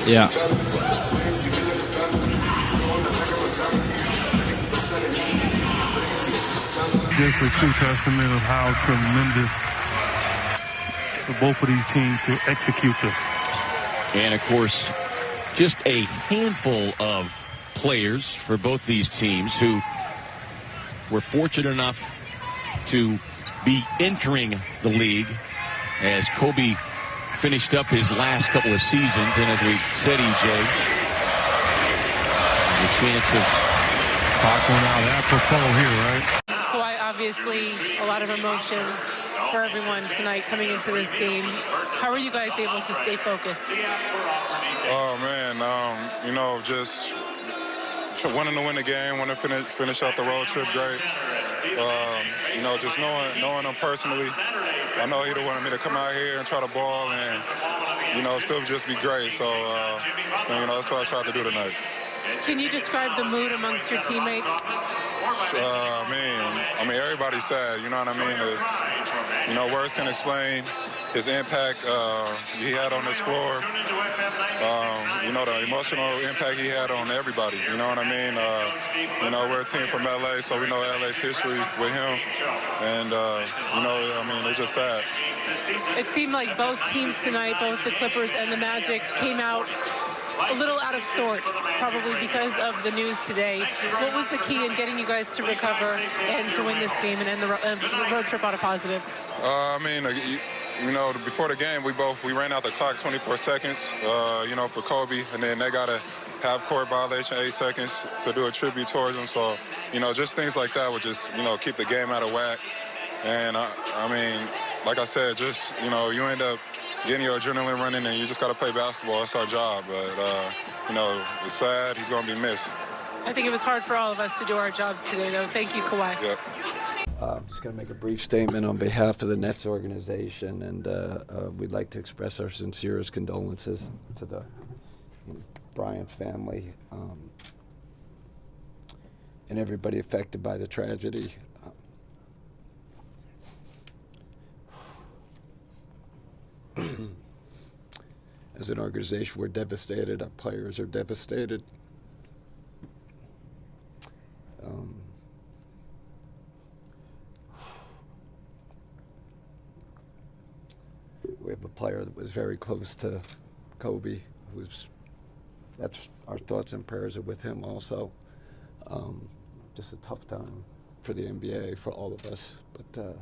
Yeah. Just a true testament of how tremendous for both of these teams to execute this. And, of course, just a handful of players for both these teams who were fortunate enough to be entering the league as Kobe finished up his last couple of seasons. And as we said, EJ, the chance of talk one out apropos here, right? Kawhi, obviously a lot of emotion for everyone tonight coming into this game. How are you guys able to stay focused? Oh, man, you know, just wanting to win the game, want to finish out the road trip great. You know, just knowing him personally, I know he'd have wanted me to come out here and try to ball and, you know, still just be great. So, you know, that's what I tried to do tonight. Can you describe the mood amongst your teammates? I mean, everybody's sad, you know what I mean? You know, words can explain his impact he had on this floor. You know, the emotional impact he had on everybody, you know what I mean? You know, we're a team from LA, so we know LA's history with him. And, you know, I mean, it's just sad. It seemed like both teams tonight, both the Clippers and the Magic, came out a little out of sorts, probably because of the news today. What was the key in getting you guys to recover and to win this game and end the road trip on a positive? I mean, you know, before the game, we ran out the clock 24 seconds, you know, for Kobe, and then they got a half-court violation, 8 seconds to do a tribute towards him. So, you know, just things like that would just, you know, keep the game out of whack. And, I mean, like I said, just, you know, you end up getting your adrenaline running, and you just got to play basketball. That's our job. But, you know, it's sad. He's going to be missed. I think it was hard for all of us to do our jobs today, though. Thank you, Kawhi. Yep. I'm just going to make a brief statement on behalf of the Nets organization, and we'd like to express our sincerest condolences to the Bryant family and everybody affected by the tragedy. As an organization, we're devastated. Our players are devastated. We have a player that was very close to Kobe. That's our thoughts and prayers are with him also. Just a tough time for the NBA, for all of us. But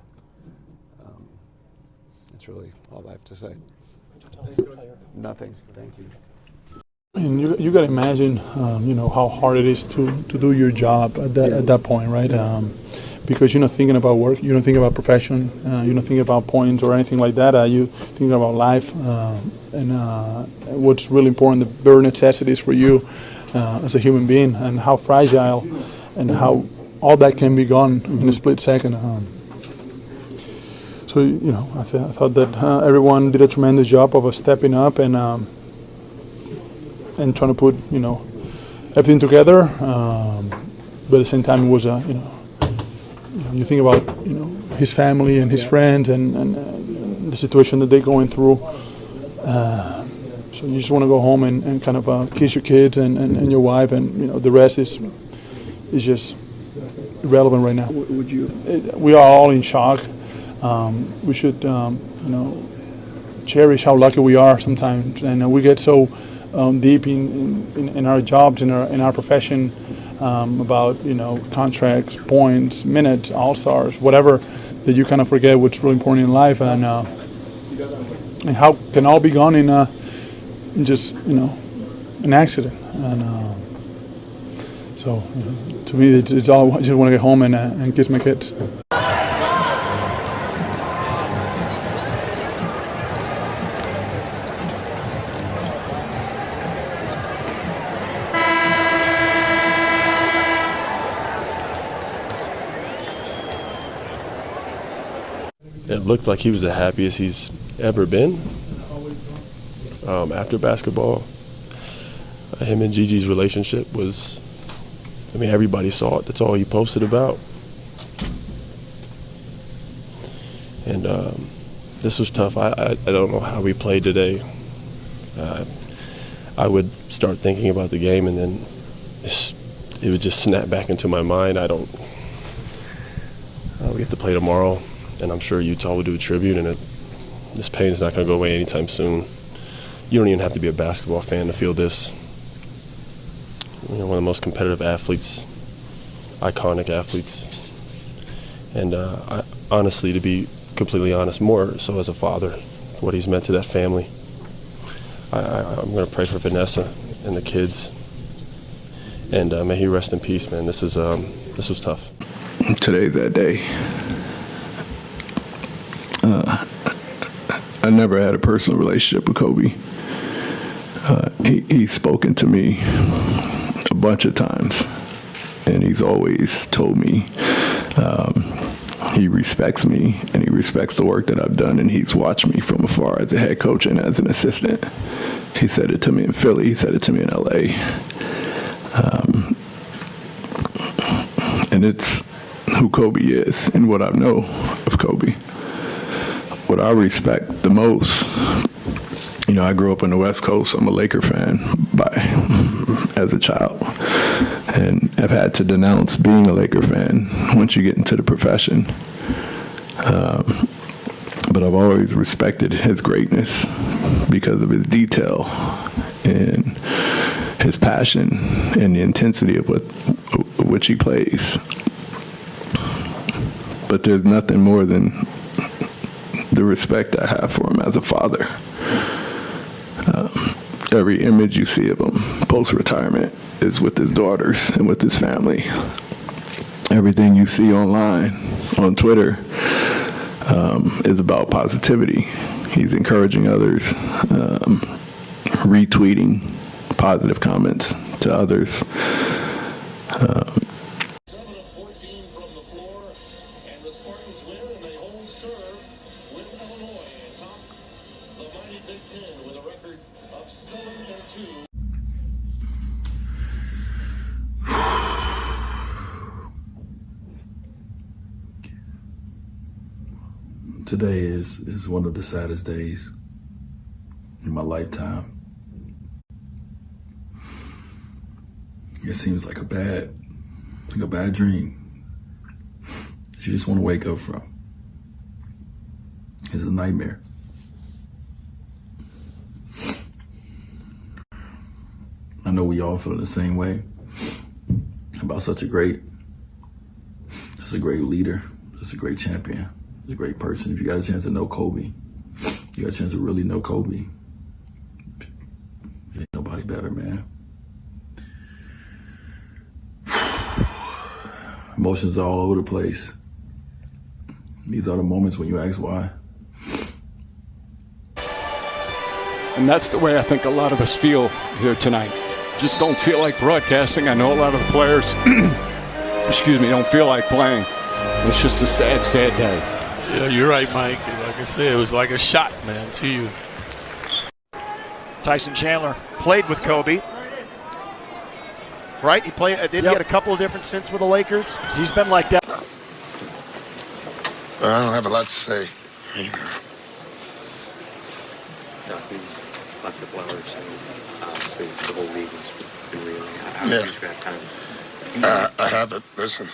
that's really all I have to say. Nothing. Thank you. And you got to imagine, you know, how hard it is to do your job at that point, right? Because you're not thinking about work, you don't think about profession, you don't think about points or anything like that. You think about life and what's really important, the bare necessities for you as a human being, and how fragile and how all that can be gone in a split second. So, you know, I thought that everyone did a tremendous job of stepping up and trying to put, you know, everything together. But at the same time, it was a, you know, you think about, you know, his family and his friends and the situation that they're going through. So you just want to go home and kind of kiss your kids and your wife, and, you know, the rest is just irrelevant right now. Would you? We are all in shock. We should, you know, cherish how lucky we are sometimes, and we get so deep in our jobs, in our profession, about, you know, contracts, points, minutes, all-stars, whatever, that you kind of forget what's really important in life, and how can all be gone in just, you know, an accident. And so, you know, to me, it's all, I just want to get home and kiss my kids. it looked like he was the happiest he's ever been after basketball. Him and Gigi's relationship was, I mean, everybody saw it. That's all he posted about. And this was tough. I don't know how we played today. I would start thinking about the game, and then it would just snap back into my mind. We have to play tomorrow, and I'm sure Utah will do a tribute, and this pain's not going to go away anytime soon. You don't even have to be a basketball fan to feel this. You know, one of the most competitive athletes, iconic athletes. And honestly, to be completely honest, more so as a father, what he's meant to that family. I'm going to pray for Vanessa and the kids. And may he rest in peace, man. This was tough. Today's that day. I never had a personal relationship with Kobe. He's spoken to me a bunch of times, and he's always told me he respects me and he respects the work that I've done, and he's watched me from afar as a head coach and as an assistant. He said it to me in Philly. He said it to me in LA. And it's who Kobe is and what I know of Kobe. What I respect the most, you know, I grew up on the West Coast. I'm a Laker fan as a child, and I've had to denounce being a Laker fan once you get into the profession. But I've always respected his greatness because of his detail and his passion and the intensity of which he plays. But there's nothing more than the respect I have for him as a father. Every image you see of him post-retirement is with his daughters and with his family. Everything you see online, on Twitter, is about positivity. He's encouraging others, retweeting positive comments to others. 7 of 14 from the floor, and the Spartans win, and they hold serve with Illinois atop the mighty Big Ten with a record of 7-2. Today is one of the saddest days in my lifetime. It seems like a bad dream that you just want to wake up from. It's a nightmare. I know we all feel the same way about such a great leader, just a great champion, just a great person. If you got a chance to know Kobe, you got a chance to really know Kobe, ain't nobody better, man. Emotions are all over the place. These are the moments when you ask why. And that's the way I think a lot of us feel here tonight. Just don't feel like broadcasting. I know a lot of the players, don't feel like playing. It's just a sad, sad day. Yeah, you're right, Mike. Like I said, it was like a shot, man, to you. Tyson Chandler played with Kobe. Right? He played. He had a couple of different stints with the Lakers. He's been like that. I don't have a lot to say. Lots of flowers, and obviously the whole league has been reeling. How do you describe kind of? I haven't. Listen.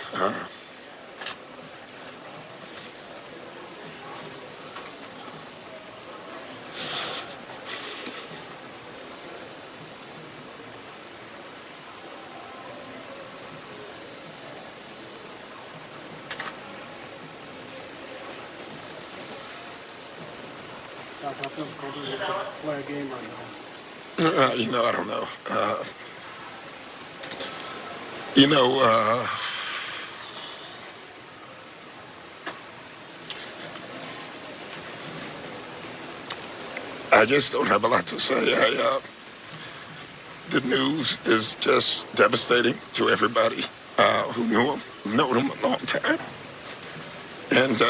Play a game right now. I don't know. I just don't have a lot to say. The news is just devastating to everybody who knew him, known him a long time. And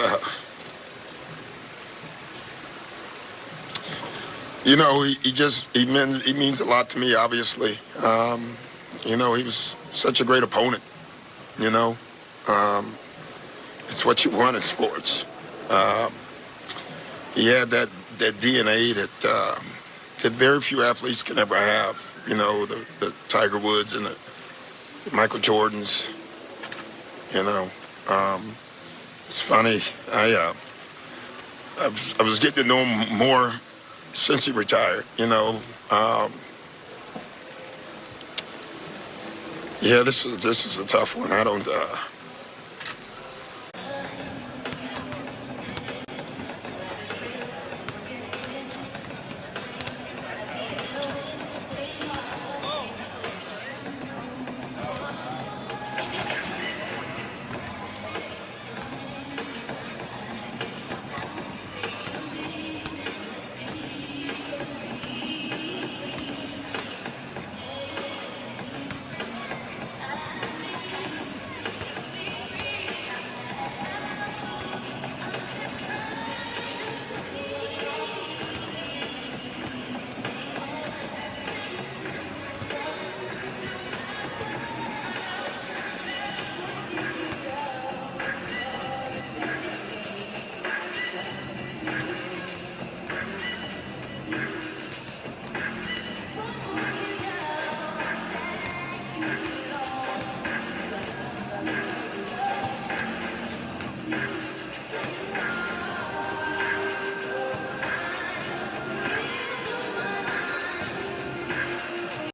You know, he means a lot to me, obviously. You know, he was such a great opponent, you know. It's what you want in sports. He had that DNA that very few athletes can ever have. You know, the Tiger Woods and the Michael Jordans. You know, it's funny. I was getting to know him more since he retired. You know, yeah, this is a tough one. I don't.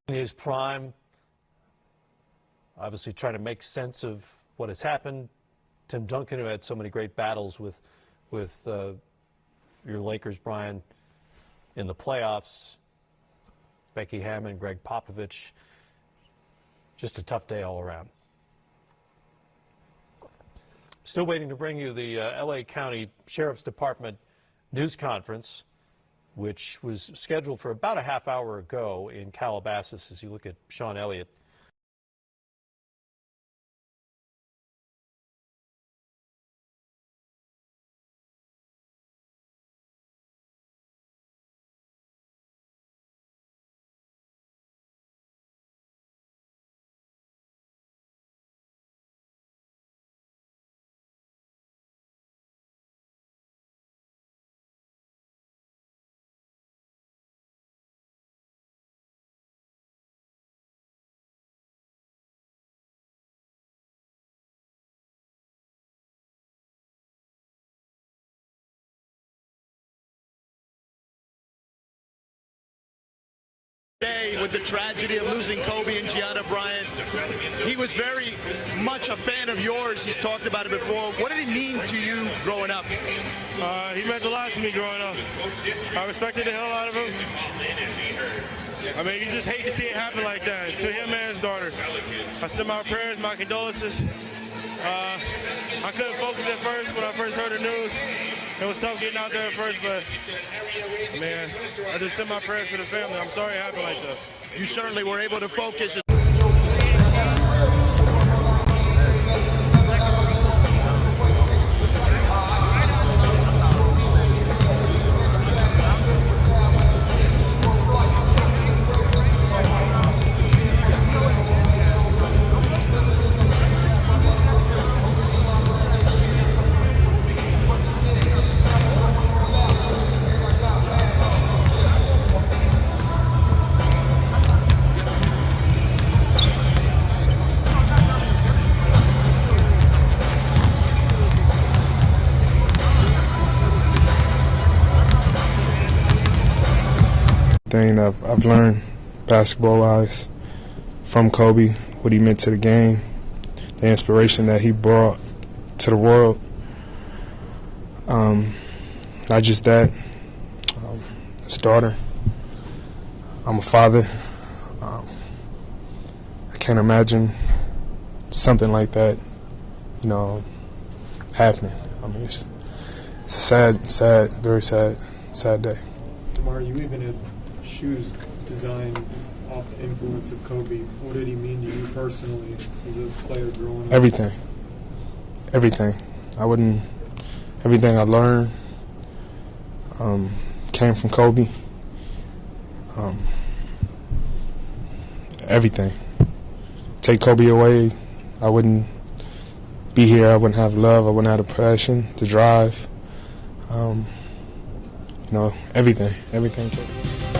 In his prime, obviously trying to make sense of what has happened. Tim Duncan, who had so many great battles with your Lakers, Brian, in the playoffs. Becky Hammon, Greg Popovich. Just a tough day all around. Still waiting to bring you the LA County Sheriff's Department news conference, which was scheduled for about a half hour ago in Calabasas, as you look at Sean Elliott. With the tragedy of losing Kobe and Gianna Bryant, he was very much a fan of yours. He's talked about it before. What did he mean to you growing up? He meant a lot to me growing up. I respected the hell out of him. I mean, you just hate to see it happen like that. To him and his daughter, I send my prayers, my condolences. I couldn't focus at first when I first heard the news. It was tough getting out there at first, but, man, I just send my prayers for the family. I'm sorry it happened like that. You certainly were able to focus. Thing I've learned basketball-wise from Kobe, what he meant to the game, the inspiration that he brought to the world. Not just that, his daughter. I'm a father. I can't imagine something like that, happening. I mean, it's a sad, very sad day. Tomorrow, you even had shoes designed off the influence of Kobe. What did he mean to you personally as a player growing up? Everything. Everything I learned came from Kobe. Everything. Take Kobe away, I wouldn't be here. I wouldn't have love. I wouldn't have the passion, the drive. Everything. Everything.